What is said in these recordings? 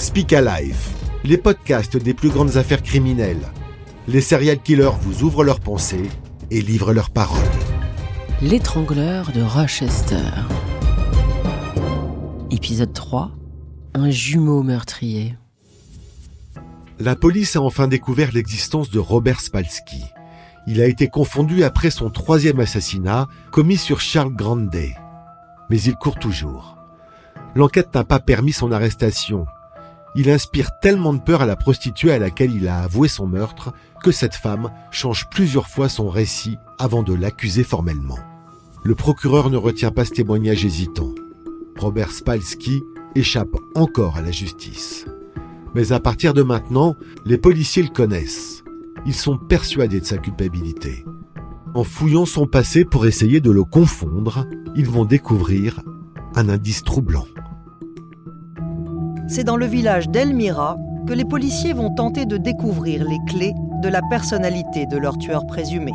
Speak Alive, les podcasts des plus grandes affaires criminelles. Les serial killers vous ouvrent leurs pensées et livrent leurs paroles. L'étrangleur de Rochester. Épisode 3. Un jumeau meurtrier. La police a enfin découvert l'existence de Robert Spalski. Il a été confondu après son 3e assassinat commis sur Charles Grande. Mais il court toujours. L'enquête n'a pas permis son arrestation. Il inspire tellement de peur à la prostituée à laquelle il a avoué son meurtre que cette femme change plusieurs fois son récit avant de l'accuser formellement. Le procureur ne retient pas ce témoignage hésitant. Robert Spalski échappe encore à la justice. Mais à partir de maintenant, les policiers le connaissent. Ils sont persuadés de sa culpabilité. En fouillant son passé pour essayer de le confondre, ils vont découvrir un indice troublant. C'est dans le village d'Elmira que les policiers vont tenter de découvrir les clés de la personnalité de leur tueur présumé.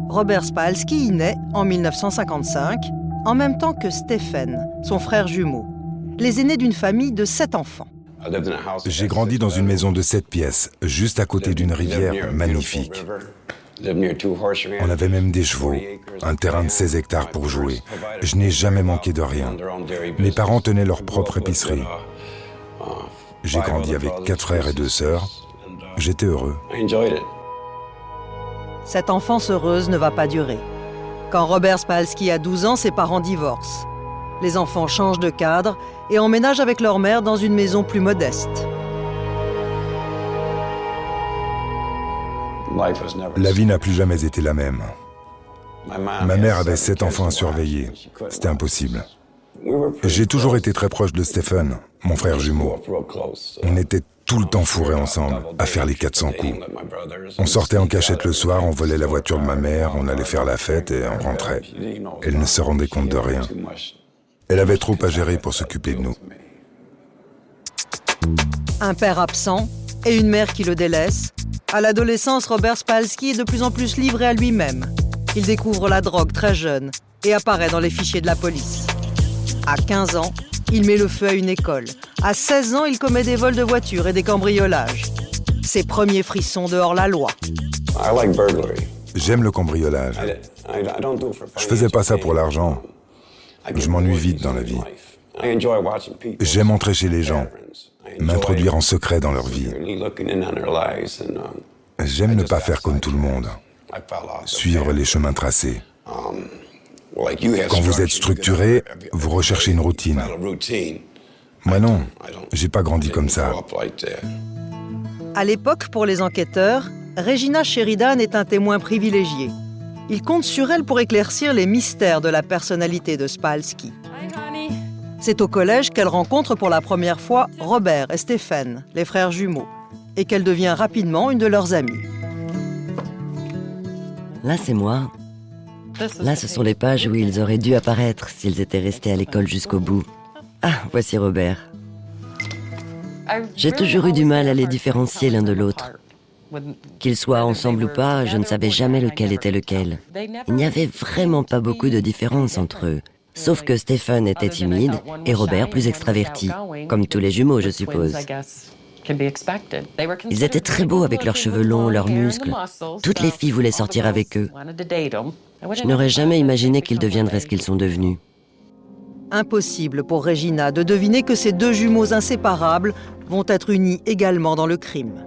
Robert Spalski y naît en 1955, en même temps que Stephen, son frère jumeau, les aînés d'une famille de 7 enfants. J'ai grandi dans une maison de 7 pièces, juste à côté d'une rivière magnifique. On avait même des chevaux, un terrain de 16 hectares pour jouer. Je n'ai jamais manqué de rien. Mes parents tenaient leur propre épicerie. J'ai grandi avec 4 frères et 2 sœurs. J'étais heureux. Cette enfance heureuse ne va pas durer. Quand Robert Spalski a 12 ans, ses parents divorcent. Les enfants changent de cadre et emménagent avec leur mère dans une maison plus modeste. La vie n'a plus jamais été la même. Ma mère avait 7 enfants à surveiller. C'était impossible. J'ai toujours été très proche de Stephen, mon frère jumeau. On était tout le temps fourrés ensemble, à faire les 400 coups. On sortait en cachette le soir, on volait la voiture de ma mère, on allait faire la fête et on rentrait. Elle ne se rendait compte de rien. Elle avait trop à gérer pour s'occuper de nous. Un père absent et une mère qui le délaisse. À l'adolescence, Robert Spalski est de plus en plus livré à lui-même. Il découvre la drogue très jeune et apparaît dans les fichiers de la police. À 15 ans, il met le feu à une école. À 16 ans, il commet des vols de voitures et des cambriolages. Ses premiers frissons dehors la loi. J'aime le cambriolage. Je faisais pas ça pour l'argent. Je m'ennuie vite dans la vie. J'aime entrer chez les gens, m'introduire en secret dans leur vie. J'aime ne pas faire comme tout le monde, suivre les chemins tracés. Quand vous êtes structuré, vous recherchez une routine. Moi non, j'ai pas grandi comme ça. À l'époque, pour les enquêteurs, Regina Sheridan est un témoin privilégié. Il compte sur elle pour éclaircir les mystères de la personnalité de Spalski. C'est au collège qu'elle rencontre pour la première fois Robert et Stephen, les frères jumeaux, et qu'elle devient rapidement une de leurs amies. Là, c'est moi. Là, ce sont les pages où ils auraient dû apparaître s'ils étaient restés à l'école jusqu'au bout. Ah, voici Robert. J'ai toujours eu du mal à les différencier l'un de l'autre. Qu'ils soient ensemble ou pas, je ne savais jamais lequel était lequel. Il n'y avait vraiment pas beaucoup de différence entre eux. Sauf que Stephen était timide et Robert plus extraverti. Comme tous les jumeaux, je suppose. Ils étaient très beaux avec leurs cheveux longs, leurs muscles. Toutes les filles voulaient sortir avec eux. Je n'aurais jamais imaginé qu'ils deviendraient ce qu'ils sont devenus. Impossible pour Regina de deviner que ces deux jumeaux inséparables vont être unis également dans le crime.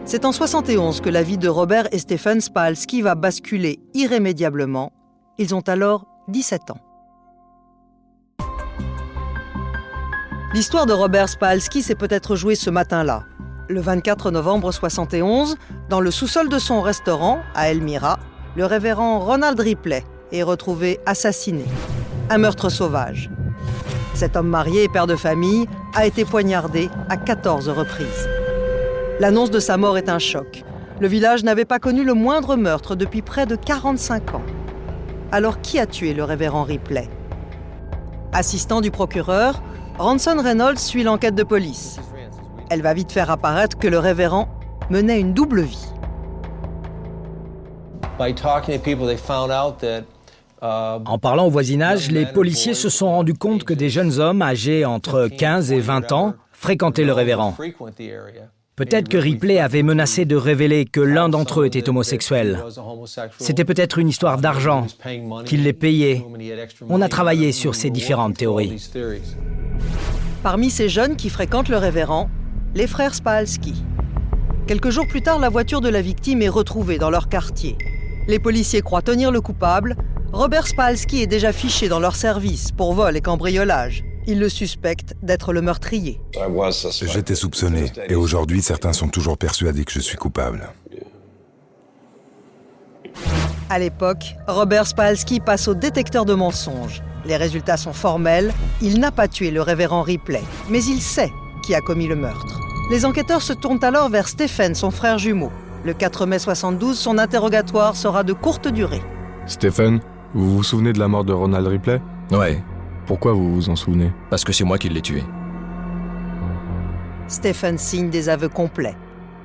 C'est en 71 que la vie de Robert et Stephen Spalski va basculer irrémédiablement. Ils ont alors 17 ans. L'histoire de Robert Spalski s'est peut-être jouée ce matin-là. Le 24 novembre 71, dans le sous-sol de son restaurant, à Elmira, le révérend Ronald Ripley est retrouvé assassiné. Un meurtre sauvage. Cet homme marié et père de famille a été poignardé à 14 reprises. L'annonce de sa mort est un choc. Le village n'avait pas connu le moindre meurtre depuis près de 45 ans. Alors qui a tué le révérend Ripley ? Assistant du procureur, Ranson Reynolds suit l'enquête de police. Elle va vite faire apparaître que le révérend menait une double vie. En parlant au voisinage, les policiers se sont rendus compte que des jeunes hommes âgés entre 15 et 20 ans fréquenté le révérend. Peut-être que Ripley avait menacé de révéler que l'un d'entre eux était homosexuel. C'était peut-être une histoire d'argent, qu'il les payait. On a travaillé sur ces différentes théories. Parmi ces jeunes qui fréquentent le révérend, les frères Spalski. Quelques jours plus tard, la voiture de la victime est retrouvée dans leur quartier. Les policiers croient tenir le coupable. Robert Spalski est déjà fiché dans leur service pour vol et cambriolage. Ils le suspectent d'être le meurtrier. J'étais soupçonné, et aujourd'hui, certains sont toujours persuadés que je suis coupable. À l'époque, Robert Spalski passe au détecteur de mensonges. Les résultats sont formels. Il n'a pas tué le révérend Ripley, mais il sait qui a commis le meurtre. Les enquêteurs se tournent alors vers Stephen, son frère jumeau. Le 4 mai 72, son interrogatoire sera de courte durée. Stephen, vous vous souvenez de la mort de Ronald Ripley ? Ouais, Pourquoi vous vous en souvenez ? parce que c'est moi qui l'ai tué. Stephen signe des aveux complets.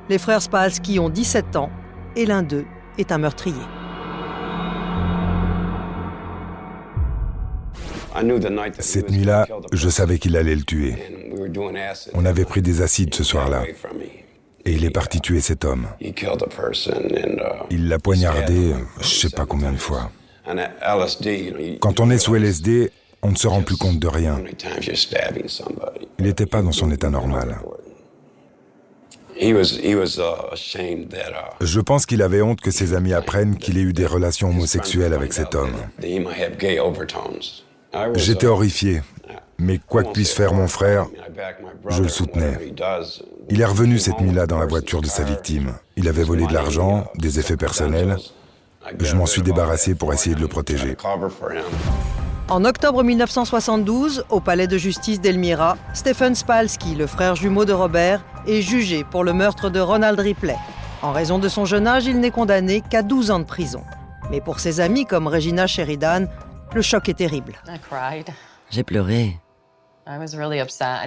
Les frères Spalski ont 17 ans et l'un d'eux est un meurtrier. Cette nuit-là, je savais qu'il allait le tuer. On avait pris des acides ce soir-là. Et il est parti tuer cet homme. Il l'a poignardé, je sais pas combien de fois. Quand on est sous LSD, on ne se rend plus compte de rien. Il n'était pas dans son état normal. Je pense qu'il avait honte que ses amis apprennent qu'il ait eu des relations homosexuelles avec cet homme. J'étais horrifié, mais quoi que puisse faire mon frère, je le soutenais. Il est revenu cette nuit-là dans la voiture de sa victime. Il avait volé de l'argent, des effets personnels. Je m'en suis débarrassé pour essayer de le protéger. En octobre 1972, au palais de justice d'Elmira, Stephen Spalski, le frère jumeau de Robert, est jugé pour le meurtre de Ronald Ripley. En raison de son jeune âge, il n'est condamné qu'à 12 ans de prison. Mais pour ses amis comme Regina Sheridan, le choc est terrible. J'ai pleuré.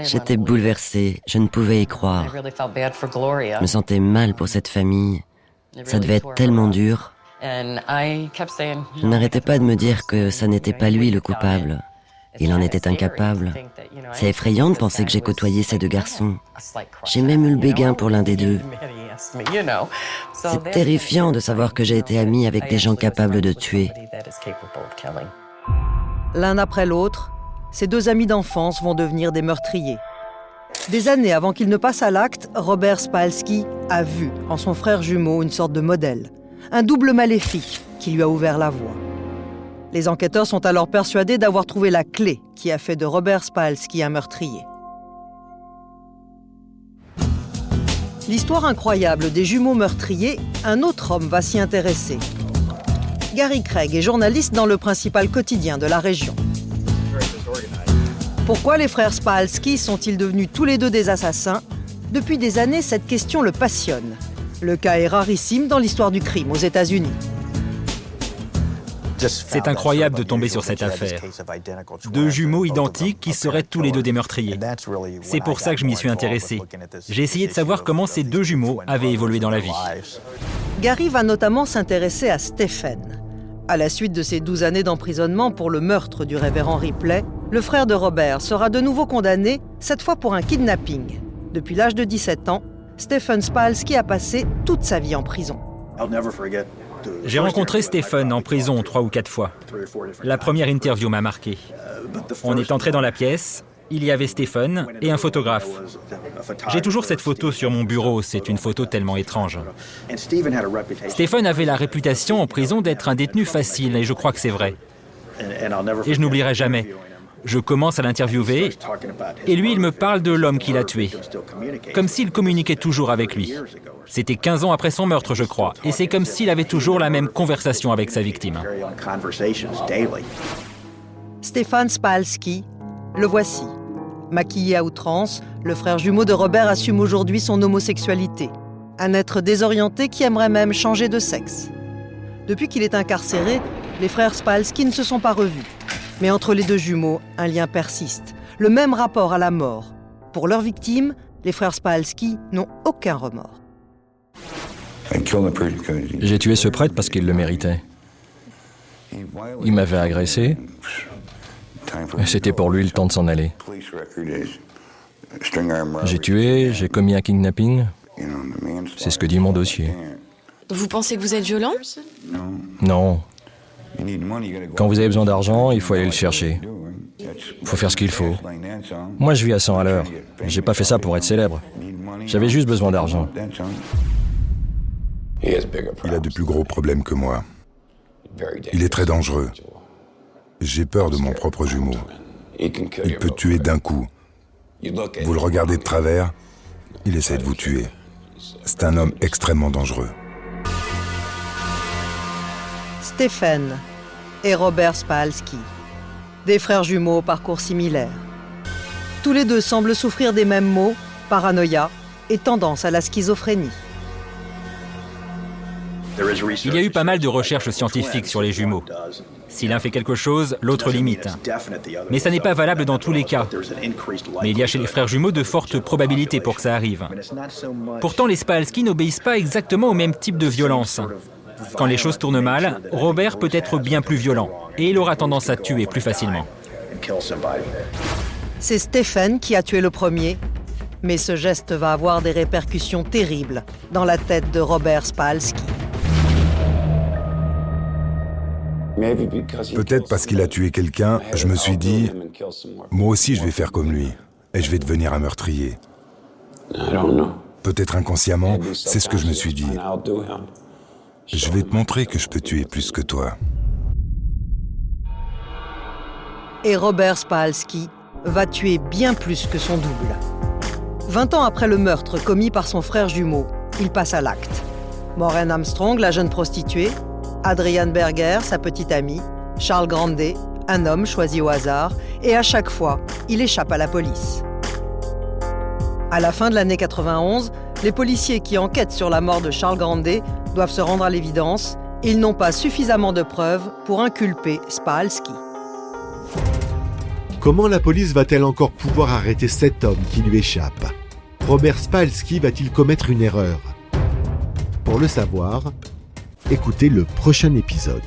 J'étais bouleversée, je ne pouvais y croire. Je me sentais mal pour cette famille. Ça devait être tellement dur. Je n'arrêtais pas de me dire que ça n'était pas lui le coupable. Il en était incapable. C'est effrayant de penser que j'ai côtoyé ces deux garçons. J'ai même eu le béguin pour l'un des deux. C'est terrifiant de savoir que j'ai été amie avec des gens capables de tuer. L'un après l'autre, ces deux amis d'enfance vont devenir des meurtriers. Des années avant qu'il ne passe à l'acte, Robert Spalski a vu en son frère jumeau une sorte de modèle. Un double maléfique qui lui a ouvert la voie. Les enquêteurs sont alors persuadés d'avoir trouvé la clé qui a fait de Robert Spalski un meurtrier. L'histoire incroyable des jumeaux meurtriers, un autre homme va s'y intéresser. Gary Craig est journaliste dans le principal quotidien de la région. Pourquoi les frères Spalski sont-ils devenus tous les deux des assassins ? Depuis des années, cette question le passionne. Le cas est rarissime dans l'histoire du crime aux États-Unis. C'est incroyable de tomber sur cette affaire. Deux jumeaux identiques qui seraient tous les deux des meurtriers. C'est pour ça que je m'y suis intéressé. J'ai essayé de savoir comment ces deux jumeaux avaient évolué dans la vie. Gary va notamment s'intéresser à Stephen. À la suite de ses 12 années d'emprisonnement pour le meurtre du révérend Ripley, le frère de Robert sera de nouveau condamné, cette fois pour un kidnapping. Depuis l'âge de 17 ans, Stephen Spalski a passé toute sa vie en prison. J'ai rencontré Stephen en prison 3 ou 4 fois. La première interview m'a marqué. On est entré dans la pièce, il y avait Stephen et un photographe. J'ai toujours cette photo sur mon bureau, c'est une photo tellement étrange. Stephen avait la réputation en prison d'être un détenu facile, et je crois que c'est vrai. Et je n'oublierai jamais. Je commence à l'interviewer, et lui, il me parle de l'homme qu'il a tué. Comme s'il communiquait toujours avec lui. C'était 15 ans après son meurtre, je crois, et c'est comme s'il avait toujours la même conversation avec sa victime. Stephen Spalski, le voici. Maquillé à outrance, le frère jumeau de Robert assume aujourd'hui son homosexualité. Un être désorienté qui aimerait même changer de sexe. Depuis qu'il est incarcéré, les frères Spalski ne se sont pas revus. Mais entre les deux jumeaux, un lien persiste. Le même rapport à la mort. Pour leurs victimes, les frères Spalski n'ont aucun remords. J'ai tué ce prêtre parce qu'il le méritait. Il m'avait agressé. Et c'était pour lui le temps de s'en aller. J'ai tué, j'ai commis un kidnapping. C'est ce que dit mon dossier. Vous pensez que vous êtes violent? Non. Quand vous avez besoin d'argent, il faut aller le chercher. Il faut faire ce qu'il faut. Moi, je vis à 100 à l'heure. J'ai pas fait ça pour être célèbre. J'avais juste besoin d'argent. Il a de plus gros problèmes que moi. Il est très dangereux. J'ai peur de mon propre jumeau. Il peut tuer d'un coup. Vous le regardez de travers, il essaie de vous tuer. C'est un homme extrêmement dangereux. Stephen et Robert Spalski, des frères jumeaux au parcours similaire. Tous les deux semblent souffrir des mêmes maux, paranoïa et tendance à la schizophrénie. Il y a eu pas mal de recherches scientifiques sur les jumeaux. Si l'un fait quelque chose, l'autre limite. Mais ça n'est pas valable dans tous les cas. Mais il y a chez les frères jumeaux de fortes probabilités pour que ça arrive. Pourtant, les Spalski n'obéissent pas exactement au même type de violence. Quand les choses tournent mal, Robert peut être bien plus violent et il aura tendance à tuer plus facilement. C'est Stephen qui a tué le premier, mais ce geste va avoir des répercussions terribles dans la tête de Robert Spalski. Peut-être parce qu'il a tué quelqu'un, je me suis dit, moi aussi je vais faire comme lui, et je vais devenir un meurtrier. Peut-être inconsciemment, c'est ce que je me suis dit. Je vais te montrer que je peux tuer plus que toi. Et Robert Spalski va tuer bien plus que son double. 20 ans après le meurtre commis par son frère jumeau, il passe à l'acte. Maureen Armstrong, la jeune prostituée, Adrian Berger, sa petite amie, Charles Grandet, un homme choisi au hasard, et à chaque fois, il échappe à la police. À la fin de l'année 91, les policiers qui enquêtent sur la mort de Charles Grandet doivent se rendre à l'évidence. Ils n'ont pas suffisamment de preuves pour inculper Spalski. Comment la police va-t-elle encore pouvoir arrêter cet homme qui lui échappe? Robert Spalski va-t-il commettre une erreur? Pour le savoir, écoutez le prochain épisode.